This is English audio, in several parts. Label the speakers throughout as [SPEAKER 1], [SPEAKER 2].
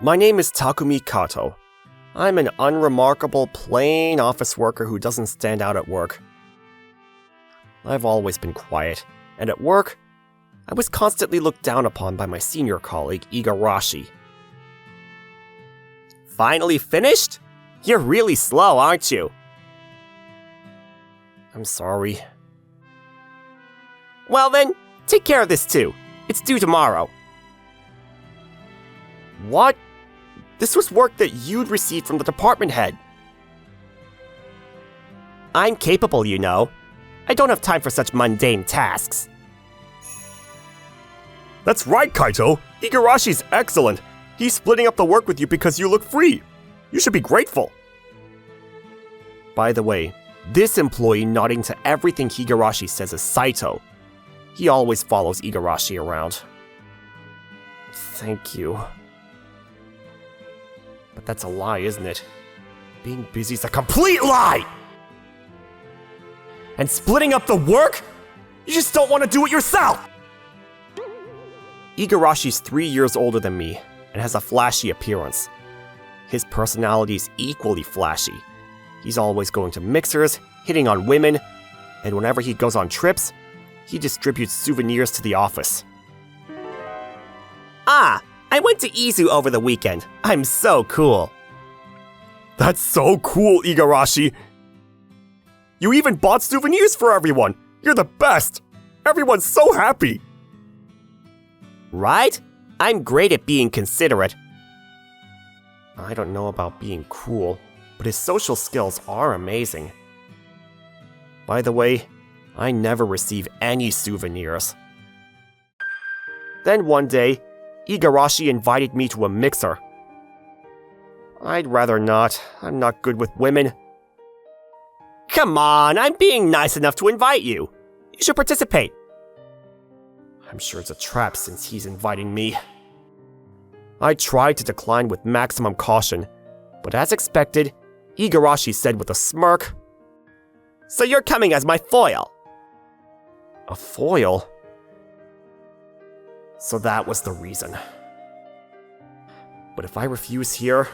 [SPEAKER 1] My name is Takumi Kato. I'm an unremarkable, plain office worker who doesn't stand out at work. I've always been quiet, and at work, I was constantly looked down upon by my senior colleague, Igarashi. Finally finished? You're really slow, aren't you? I'm sorry. Well then, take care of this too. It's due tomorrow. What? This was work that you'd received from the department head. I'm capable, you know. I don't have time for such mundane tasks. That's right, Kaito. Igarashi's excellent. He's splitting up the work with you because you look free. You should be grateful. By the way, this employee nodding to everything Igarashi says is Saito. He always follows Igarashi around. Thank you. But that's a lie, isn't it? Being busy's a complete lie! And splitting up the work? You just don't want to do it yourself! Igarashi's 3 years older than me and has a flashy appearance. His personality's equally flashy. He's always going to mixers, hitting on women, and whenever he goes on trips, he distributes souvenirs to the office. Ah, I went to Izu over the weekend. I'm so cool. That's so cool, Igarashi. You even bought souvenirs for everyone. You're the best. Everyone's so happy. Right? I'm great at being considerate. I don't know about being cool, but his social skills are amazing. By the way, I never receive any souvenirs. Then one day, Igarashi invited me to a mixer. I'd rather not. I'm not good with women. Come on, I'm being nice enough to invite you. You should participate. I'm sure it's a trap since he's inviting me. I tried to decline with maximum caution, but as expected, Igarashi said with a smirk, "So you're coming as my foil." A foil? So that was the reason. But if I refuse here,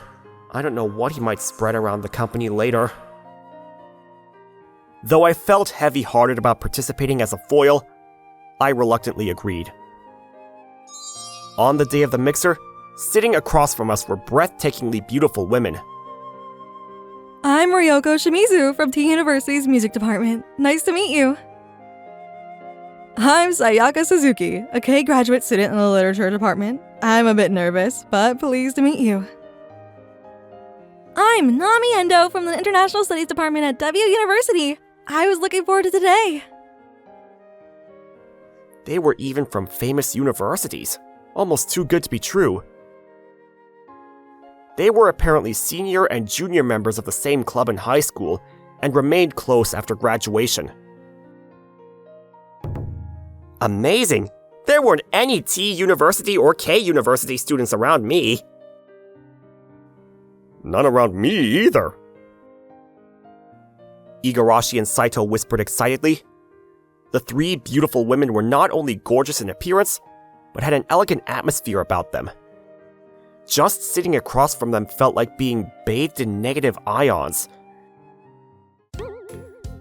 [SPEAKER 1] I don't know what he might spread around the company later. Though I felt heavy-hearted about participating as a foil, I reluctantly agreed. On the day of the mixer, sitting across from us were breathtakingly beautiful women.
[SPEAKER 2] I'm Ryoko Shimizu from T University's music department. Nice to meet you. I'm Sayaka Suzuki, a K graduate student in the literature department. I'm a bit nervous, but pleased to meet you. I'm Nami Endo from the International Studies department at W University. I was looking forward to today.
[SPEAKER 1] They were even from famous universities. Almost too good to be true. They were apparently senior and junior members of the same club in high school and remained close after graduation. Amazing! There weren't any T University or K University students around me. None around me either. Igarashi and Saito whispered excitedly. The three beautiful women were not only gorgeous in appearance, but had an elegant atmosphere about them. Just sitting across from them felt like being bathed in negative ions.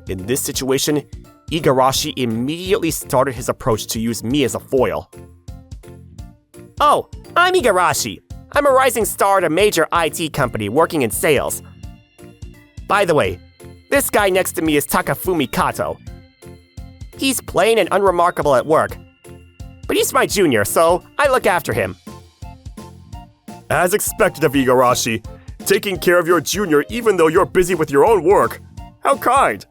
[SPEAKER 1] In this situation, Igarashi immediately started his approach to use me as a foil. Oh, I'm Igarashi. I'm a rising star at a major IT company working in sales. By the way, this guy next to me is Takafumi Kato. He's plain and unremarkable at work, but he's my junior, so I look after him. As expected of Igarashi, taking care of your junior even though you're busy with your own work. How kind!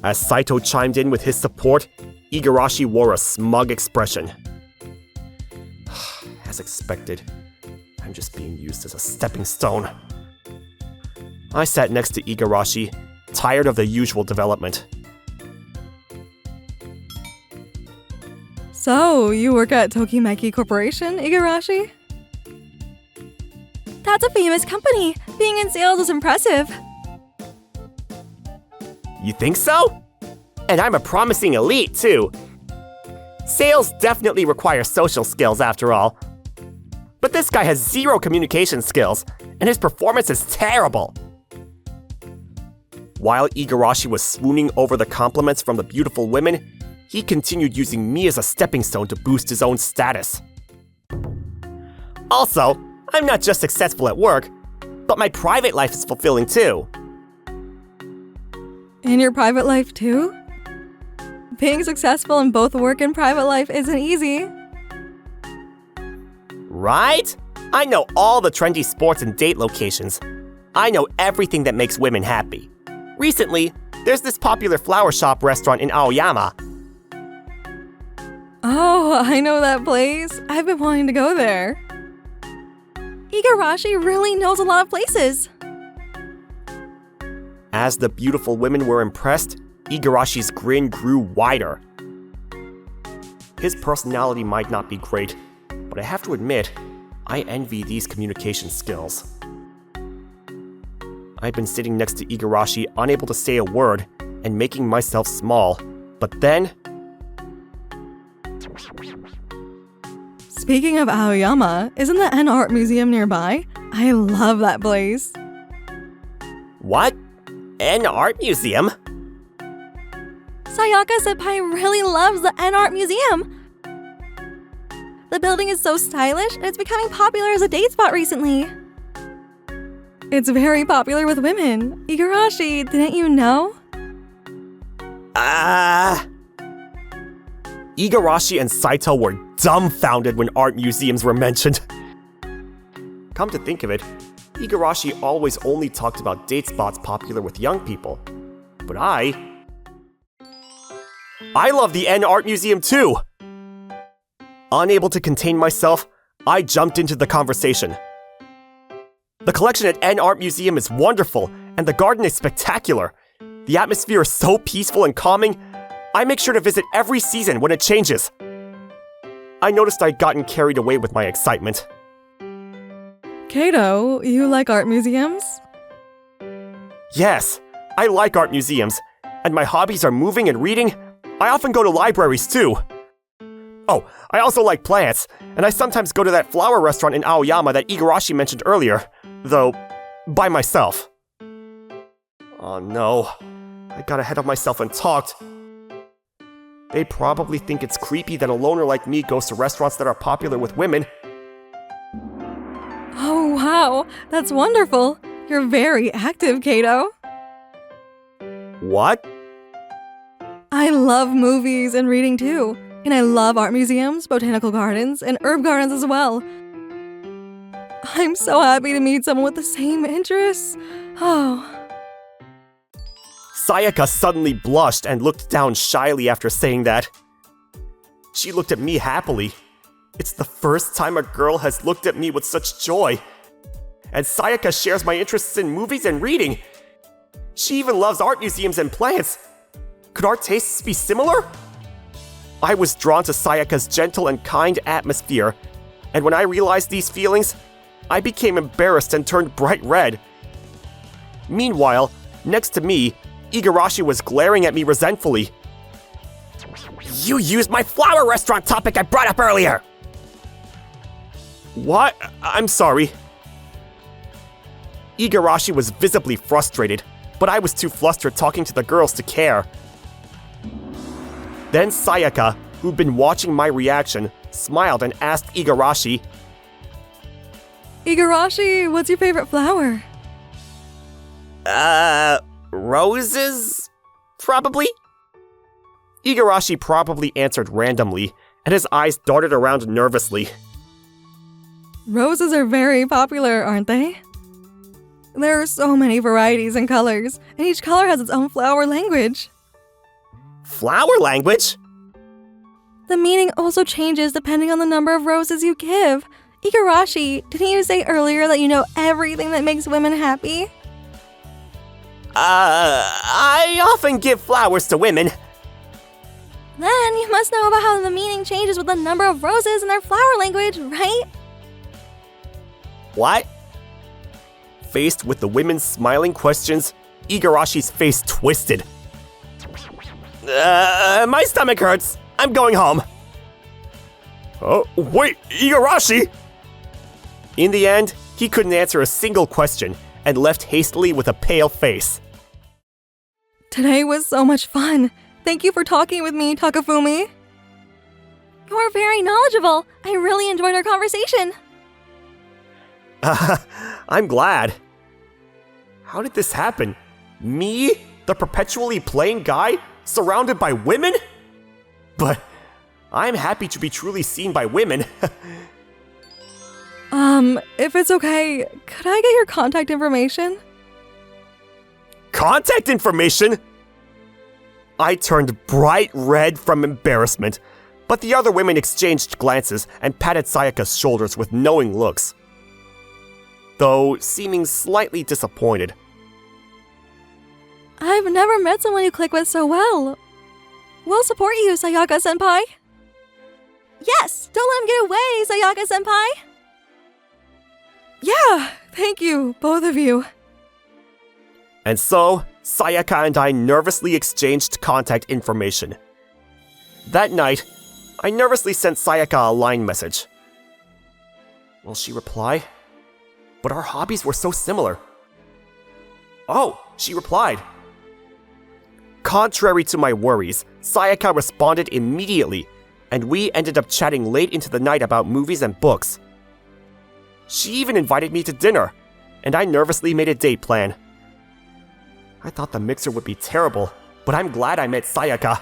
[SPEAKER 1] As Saito chimed in with his support, Igarashi wore a smug expression. As expected, I'm just being used as a stepping stone. I sat next to Igarashi, tired of the usual development.
[SPEAKER 2] So, you work at Tokimeki Corporation, Igarashi? That's a famous company. Being in sales is impressive.
[SPEAKER 1] You think so? And I'm a promising elite, too. Sales definitely require social skills, after all. But this guy has zero communication skills, and his performance is terrible. While Igarashi was swooning over the compliments from the beautiful women, he continued using me as a stepping stone to boost his own status. Also, I'm not just successful at work, but my private life is fulfilling too.
[SPEAKER 2] In your private life too? Being successful in both work and private life isn't easy.
[SPEAKER 1] Right? I know all the trendy sports and date locations. I know everything that makes women happy. Recently, there's this popular flower shop restaurant in Aoyama.
[SPEAKER 2] Oh, I know that place. I've been wanting to go there. Igarashi really knows a lot of places.
[SPEAKER 1] As the beautiful women were impressed, Igarashi's grin grew wider. His personality might not be great, but I have to admit, I envy these communication skills. I've been sitting next to Igarashi, unable to say a word, and making myself small. But then...
[SPEAKER 2] Speaking of Aoyama, isn't the N Art Museum nearby? I love that place.
[SPEAKER 1] What? An art museum?
[SPEAKER 2] Sayaka senpai really loves the N Art Museum. The building is so stylish, and it's becoming popular as a date spot recently. It's very popular with women. Igarashi, didn't you know?
[SPEAKER 1] Igarashi and Saito were dumbfounded when art museums were mentioned. Come to think of it, Igarashi always only talked about date spots popular with young people. But I love the N Art Museum too! Unable to contain myself, I jumped into the conversation. The collection at N Art Museum is wonderful, and the garden is spectacular. The atmosphere is so peaceful and calming, I make sure to visit every season when it changes. I noticed I'd gotten carried away with my excitement.
[SPEAKER 2] Kato, you like art museums?
[SPEAKER 1] Yes, I like art museums, and my hobbies are moving and reading. I often go to libraries too. Oh, I also like plants, and I sometimes go to that flower restaurant in Aoyama that Igarashi mentioned earlier, though by myself. Oh no, I got ahead of myself and talked. They probably think it's creepy that a loner like me goes to restaurants that are popular with women.
[SPEAKER 2] Oh wow, that's wonderful. You're very active, Kato.
[SPEAKER 1] What?
[SPEAKER 2] I love movies and reading too. And I love art museums, botanical gardens, and herb gardens as well. I'm so happy to meet someone with the same interests. Oh.
[SPEAKER 1] Sayaka suddenly blushed and looked down shyly after saying that. She looked at me happily. It's the first time a girl has looked at me with such joy. And Sayaka shares my interests in movies and reading. She even loves art museums and plants. Could our tastes be similar? I was drawn to Sayaka's gentle and kind atmosphere, and when I realized these feelings, I became embarrassed and turned bright red. Meanwhile, next to me, Igarashi was glaring at me resentfully. You used my flower restaurant topic I brought up earlier! What? I'm sorry. Igarashi was visibly frustrated, but I was too flustered talking to the girls to care. Then Sayaka, who'd been watching my reaction, smiled and asked Igarashi,
[SPEAKER 2] Igarashi, what's your favorite flower?
[SPEAKER 1] Roses? Probably? Igarashi probably answered randomly, and his eyes darted around nervously.
[SPEAKER 2] Roses are very popular, aren't they? There are so many varieties and colors, and each color has its own flower language.
[SPEAKER 1] Flower language?
[SPEAKER 2] The meaning also changes depending on the number of roses you give. Igarashi, didn't you say earlier that you know everything that makes women happy?
[SPEAKER 1] I often give flowers to women.
[SPEAKER 2] Then you must know about how the meaning changes with the number of roses in their flower language, right?
[SPEAKER 1] What? Faced with the women's smiling questions, Igarashi's face twisted. My stomach hurts. I'm going home. Oh, wait, Igarashi! In the end, he couldn't answer a single question and left hastily with a pale face.
[SPEAKER 2] Today was so much fun. Thank you for talking with me, Takafumi. You're very knowledgeable. I really enjoyed our conversation.
[SPEAKER 1] I'm glad. How did this happen? Me, the perpetually plain guy, surrounded by women? But I'm happy to be truly seen by women.
[SPEAKER 2] If it's okay, could I get your contact information?
[SPEAKER 1] Contact information? I turned bright red from embarrassment, but the other women exchanged glances and patted Sayaka's shoulders with knowing looks, though seeming slightly disappointed.
[SPEAKER 2] I've never met someone you click with so well. We'll support you, Sayaka-senpai. Yes! Don't let him get away, Sayaka-senpai! Yeah! Thank you, both of you.
[SPEAKER 1] And so, Sayaka and I nervously exchanged contact information. That night, I nervously sent Sayaka a line message. Will she reply? But our hobbies were so similar. Oh, she replied. Contrary to my worries, Sayaka responded immediately, and we ended up chatting late into the night about movies and books. She even invited me to dinner, and I nervously made a date plan. I thought the mixer would be terrible, but I'm glad I met Sayaka.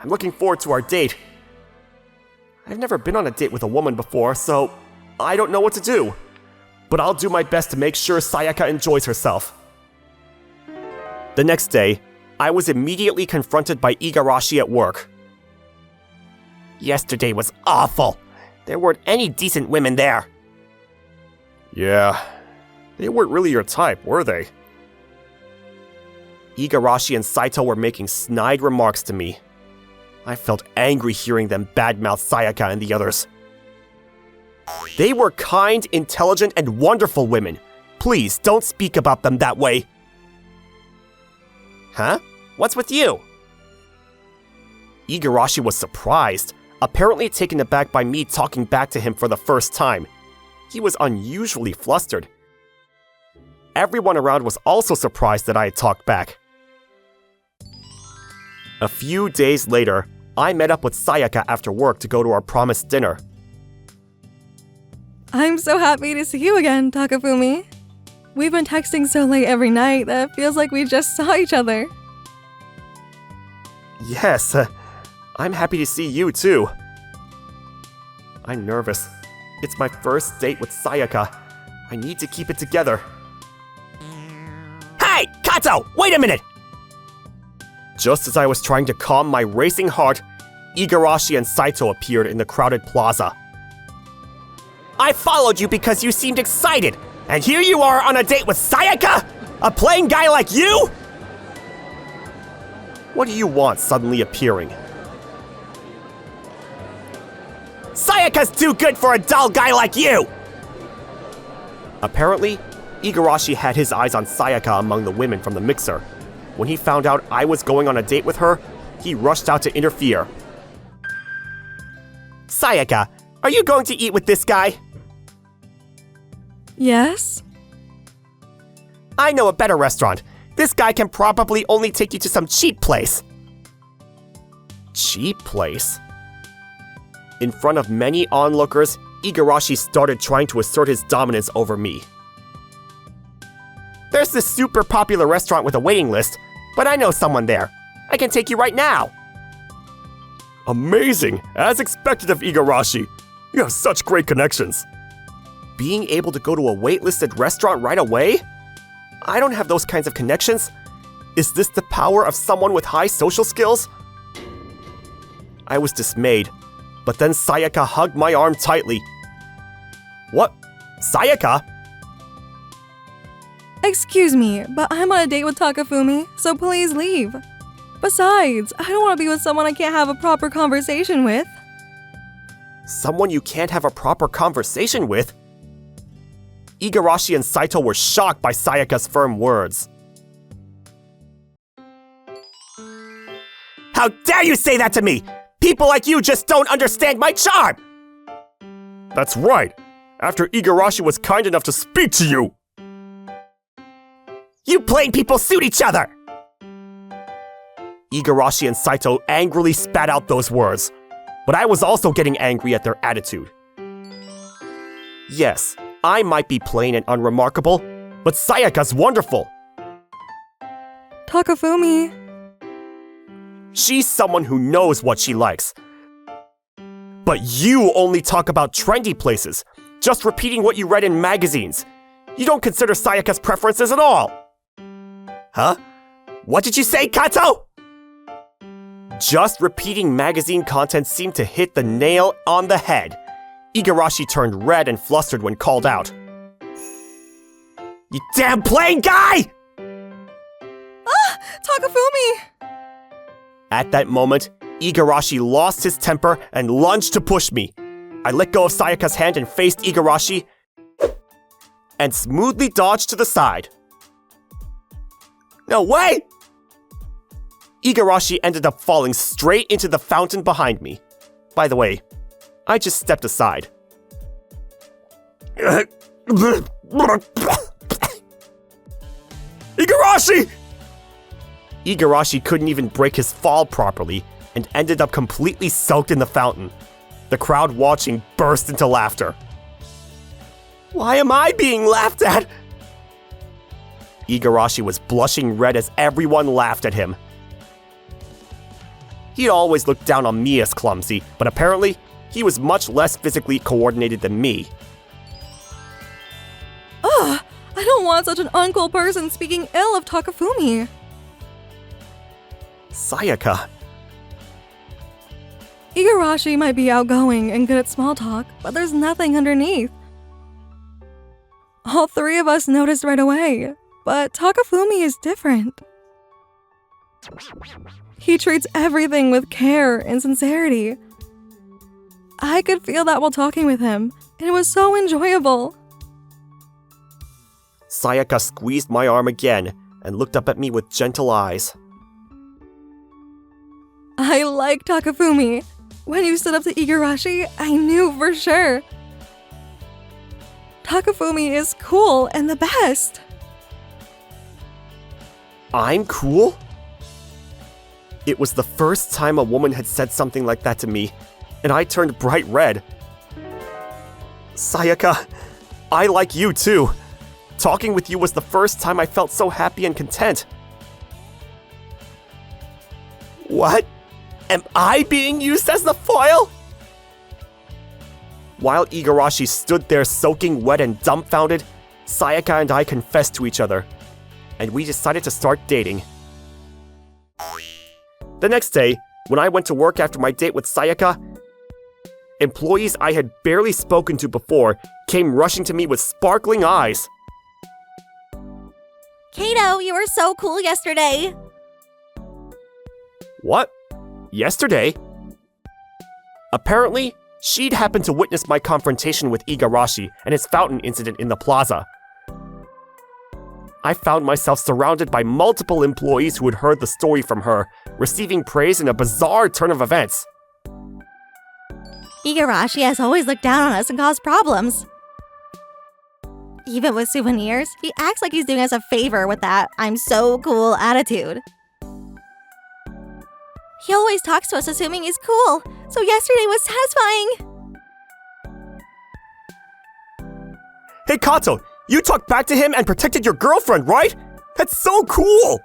[SPEAKER 1] I'm looking forward to our date. I've never been on a date with a woman before, so I don't know what to do. But I'll do my best to make sure Sayaka enjoys herself. The next day, I was immediately confronted by Igarashi at work. Yesterday was awful. There weren't any decent women there. Yeah, they weren't really your type, were they? Igarashi and Saito were making snide remarks to me. I felt angry hearing them badmouth Sayaka and the others. They were kind, intelligent, and wonderful women. Please, don't speak about them that way. Huh? What's with you? Igarashi was surprised, apparently taken aback by me talking back to him for the first time. He was unusually flustered. Everyone around was also surprised that I had talked back. A few days later, I met up with Sayaka after work to go to our promised dinner.
[SPEAKER 2] I'm so happy to see you again, Takafumi. We've been texting so late every night that it feels like we just saw each other.
[SPEAKER 1] Yes, I'm happy to see you too. I'm nervous. It's my first date with Sayaka. I need to keep it together. Hey, Kato! Wait a minute! Just as I was trying to calm my racing heart, Igarashi and Saito appeared in the crowded plaza. I followed you because you seemed excited, and here you are on a date with Sayaka? A plain guy like you? What do you want suddenly appearing? Sayaka's too good for a dull guy like you! Apparently, Igarashi had his eyes on Sayaka among the women from the mixer. When he found out I was going on a date with her, he rushed out to interfere. Sayaka, are you going to eat with this guy?
[SPEAKER 2] Yes?
[SPEAKER 1] I know a better restaurant. This guy can probably only take you to some cheap place. Cheap place? In front of many onlookers, Igarashi started trying to assert his dominance over me. There's this super popular restaurant with a waiting list, but I know someone there. I can take you right now. Amazing! As expected of Igarashi. You have such great connections. Being able to go to a waitlisted restaurant right away? I don't have those kinds of connections. Is this the power of someone with high social skills? I was dismayed, but then Sayaka hugged my arm tightly. What? Sayaka?
[SPEAKER 2] Excuse me, but I'm on a date with Takafumi, so please leave. Besides, I don't want to be with someone I can't have a proper conversation with.
[SPEAKER 1] Someone you can't have a proper conversation with? Igarashi and Saito were shocked by Sayaka's firm words. How dare you say that to me! People like you just don't understand my charm! That's right. after Igarashi was kind enough to speak to you. You plain people suit each other! Igarashi and Saito angrily spat out those words, but I was also getting angry at their attitude. Yes, I might be plain and unremarkable, but Sayaka's wonderful.
[SPEAKER 2] Takafumi.
[SPEAKER 1] She's someone who knows what she likes. But you only talk about trendy places, just repeating what you read in magazines. You don't consider Sayaka's preferences at all. Huh? What did you say, Kato? Just repeating magazine content seemed to hit the nail on the head. Igarashi turned red and flustered when called out. You damn plain guy!
[SPEAKER 2] Ah! Takafumi!
[SPEAKER 1] At that moment, Igarashi lost his temper and lunged to push me. I let go of Sayaka's hand and faced Igarashi and smoothly dodged to the side. No way! Igarashi ended up falling straight into the fountain behind me. By the way, I just stepped aside. Igarashi! Igarashi couldn't even break his fall properly and ended up completely soaked in the fountain. The crowd watching burst into laughter. Why am I being laughed at? Igarashi was blushing red as everyone laughed at him. He'd always looked down on me as clumsy, but apparently, he was much less physically coordinated than me.
[SPEAKER 2] Ugh! I don't want such an uncool person speaking ill of Takafumi.
[SPEAKER 1] Sayaka.
[SPEAKER 2] Igarashi might be outgoing and good at small talk, but there's nothing underneath. All three of us noticed right away, but Takafumi is different. He treats everything with care and sincerity. I could feel that while talking with him, and it was so enjoyable.
[SPEAKER 1] Sayaka squeezed my arm again and looked up at me with gentle eyes.
[SPEAKER 2] I like Takafumi. When you stood up to Igarashi, I knew for sure. Takafumi is cool and the best.
[SPEAKER 1] I'm cool? It was the first time a woman had said something like that to me, and I turned bright red. Sayaka, I like you too. Talking with you was the first time I felt so happy and content. What? Am I being used as the foil? While Igarashi stood there soaking wet and dumbfounded, Sayaka and I confessed to each other, and we decided to start dating. The next day, when I went to work after my date with Sayaka, employees I had barely spoken to before came rushing to me with sparkling eyes.
[SPEAKER 3] Kato, you were so cool yesterday.
[SPEAKER 1] What? Yesterday? Apparently, she'd happened to witness my confrontation with Igarashi and his fountain incident in the plaza. I found myself surrounded by multiple employees who had heard the story from her, receiving praise in a bizarre turn of events.
[SPEAKER 3] Igarashi has always looked down on us and caused problems. Even with souvenirs, he acts like he's doing us a favor with that "I'm so cool" attitude. He always talks to us assuming he's cool, so yesterday was satisfying.
[SPEAKER 1] Hey Kato, you talked back to him and protected your girlfriend, right? That's so cool!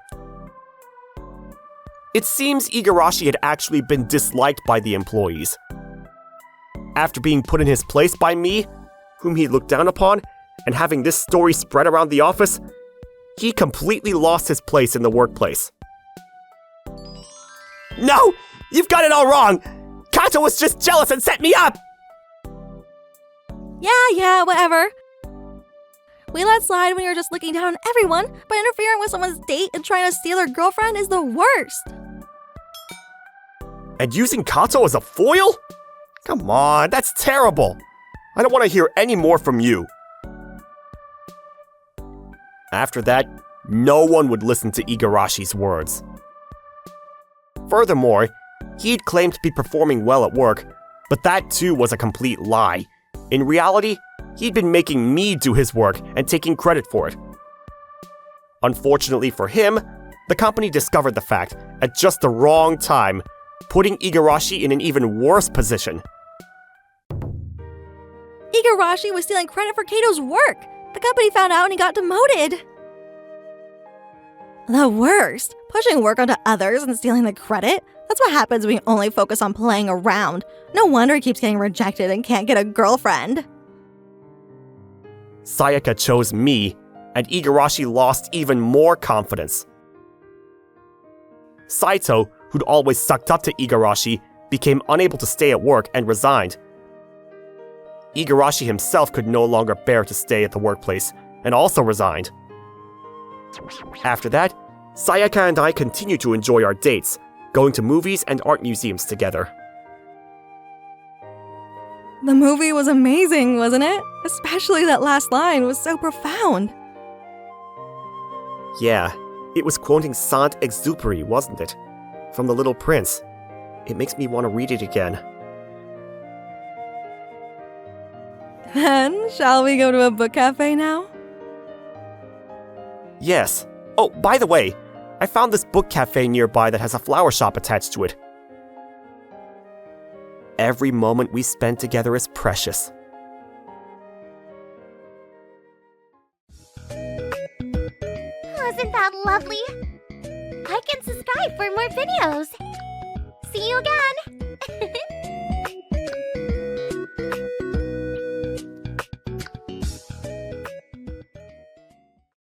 [SPEAKER 1] It seems Igarashi had actually been disliked by the employees. After being put in his place by me, whom he looked down upon, and having this story spread around the office, he completely lost his place in the workplace. No! You've got it all wrong! Kato was just jealous and set me up!
[SPEAKER 2] Yeah, whatever. We let slide when you're just looking down on everyone, but interfering with someone's date and trying to steal their girlfriend is the worst.
[SPEAKER 1] And using Kato as a foil? Come on, that's terrible. I don't want to hear any more from you. After that, no one would listen to Igarashi's words. Furthermore, he'd claimed to be performing well at work, but that too was a complete lie. In reality, He'd been making me do his work and taking credit for it. Unfortunately for him, the company discovered the fact at just the wrong time, putting Igarashi in an even worse position.
[SPEAKER 2] Igarashi was stealing credit for Kato's work. The company found out and he got demoted. The worst. Pushing work onto others and stealing the credit? That's what happens when you only focus on playing around. No wonder he keeps getting rejected and can't get a girlfriend.
[SPEAKER 1] Sayaka chose me, and Igarashi lost even more confidence. Saito, who'd always sucked up to Igarashi, became unable to stay at work and resigned. Igarashi himself could no longer bear to stay at the workplace, and also resigned. After that, Sayaka and I continued to enjoy our dates, going to movies and art museums together.
[SPEAKER 2] The movie was amazing, wasn't it? Especially that last line was so profound.
[SPEAKER 1] Yeah, it was quoting Saint-Exupéry, wasn't it? From The Little Prince. It makes me want to read it again.
[SPEAKER 2] Then, shall we go to a book cafe now?
[SPEAKER 1] Yes. Oh, by the way, I found this book cafe nearby that has a flower shop attached to it. Every moment we spend together is precious.
[SPEAKER 3] Wasn't that lovely? I can subscribe for more videos. See you again!